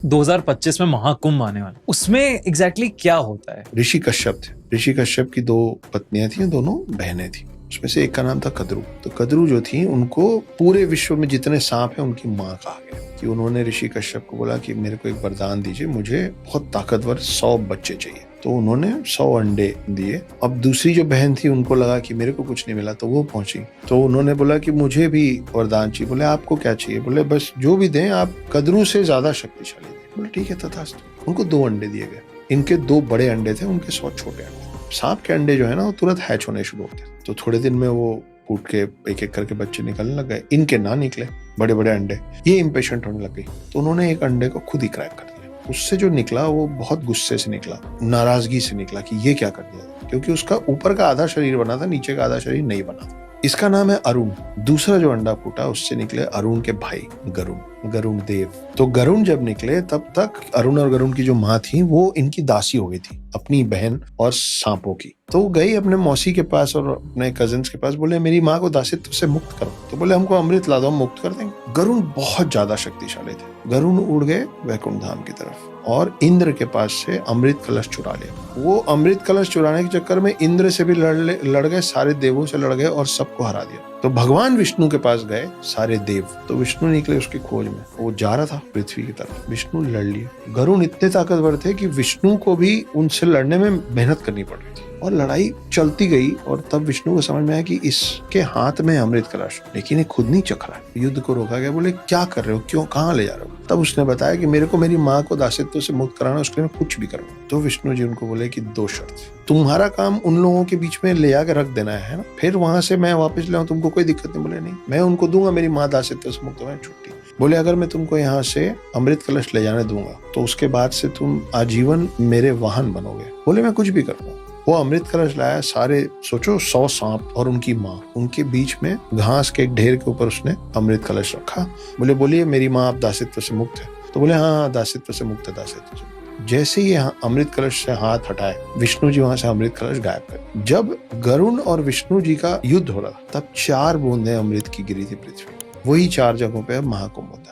2025 में महाकुंभ आने वाला, उसमें एग्जैक्टली क्या होता है? ऋषि कश्यप थे। ऋषि कश्यप की 2 पत्नियां थी, दोनों बहनें थी। उसमें से एक का नाम था कद्रू। तो कद्रू जो थी, उनको पूरे विश्व में जितने सांप हैं उनकी माँ कहा गया। कि उन्होंने ऋषि कश्यप को बोला कि मेरे को एक वरदान दीजिए, मुझे बहुत ताकतवर 100 बच्चे चाहिए। तो उन्होंने 100 अंडे दिए। अब दूसरी जो बहन थी, उनको लगा कि मेरे को कुछ नहीं मिला, तो वो पहुंची। तो उन्होंने बोला कि मुझे भी वरदान चाहिए। बोले आपको क्या चाहिए? बोले बस जो भी दें, आप कद्रू से ज्यादा शक्तिशाली दें। बोले ठीक है, तथास्तु। उनको 2 अंडे दिए गए। इनके 2 बड़े अंडे थे, उनके 100 छोटे अंडे। सांप के अंडे जो है ना, वो तुरंत हैच होने शुरू होते। तो थोड़े दिन में वो फूट के एक एक करके बच्चे निकलने लग गए। इनके ना निकले, बड़े बड़े अंडे। ये इम्पेशेंट होने लग गई। तो उन्होंने एक अंडे को खुद ही क्रैक कर दिया। उससे जो निकला वो बहुत गुस्से से निकला, नाराजगी से निकला कि ये क्या कर दिया, क्योंकि उसका ऊपर का आधा शरीर बना था, नीचे का आधा शरीर नहीं बना था। इसका नाम है अरुण। दूसरा जो अंडा फूटा, उससे निकले अरुण के भाई गरुण देव। तो गरुण जब निकले, तब तक अरुण और गरुण की जो माँ थी, वो इनकी दासी हो गई थी, अपनी बहन और सांपों की। तो वो गई अपने मौसी के पास और अपने कजिन्स के पास। बोले मेरी माँ को दासित्व से मुक्त करो। तो बोले हमको अमृत ला दो, हम मुक्त कर देंगे। गरुण बहुत ज्यादा शक्तिशाली थे। गरुण उड़ गए वैकुंठ धाम की तरफ और इंद्र के पास से अमृत कलश चुरा लिया। वो अमृत कलश चुराने के चक्कर में इंद्र से भी लड़ गए, सारे देवों से लड़ गए और सबको हरा दिया। तो भगवान विष्णु के पास गए सारे देव। तो विष्णु निकले उसकी खोज में। वो जा रहा था पृथ्वी की तरफ। विष्णु लड़ लिए। गरुण इतने ताकतवर थे कि विष्णु को भी उनसे लड़ने में मेहनत करनी पड़ रही थी और लड़ाई चलती गई। और तब विष्णु को समझ में आया कि इसके हाथ में अमृत कलश, लेकिन ये खुद नहीं चख रहा है। युद्ध को रोका गया। बोले क्या कर रहे हो, क्यों, कहाँ ले जा रहे हो? तब उसने बताया कि मेरे को मेरी माँ को दासित्व से मुक्त कराना, उसके लिए मैं कुछ भी करूँगा। तो विष्णु जी उनको बोले कि 2 शर्त। तुम्हारा काम उन लोगों के बीच में ले आकर रख देना है ना, फिर वहां से मैं वापस ले आऊं, तुमको कोई दिक्कत नहीं। बोले नहीं, मैं उनको दूंगा, मेरी माँ दासित्व से मुक्त हो छुट्टी। बोले अगर मैं तुमको यहाँ से अमृत कलश ले जाने दूंगा, तो उसके बाद से तुम आजीवन मेरे वाहन बनोगे। बोले मैं कुछ भी करूंगा। वो अमृत कलश लाया। सारे सोचो 100 सांप और उनकी माँ, उनके बीच में घास के एक ढेर के ऊपर उसने अमृत कलश रखा। बोले बोलिए मेरी माँ आप दासित्व से मुक्त है? तो बोले हाँ, दासित्व से मुक्त है, दासित्व से। जैसे ही अमृत कलश से हाथ हटाए, विष्णु जी वहां से अमृत कलश गायब कर। जब गरुण और विष्णु जी का युद्ध हो रहा, तब 4 बूंदें अमृत की गिरी थी पृथ्वी। वही 4 जगहों पे अब महाकुंभ होता है।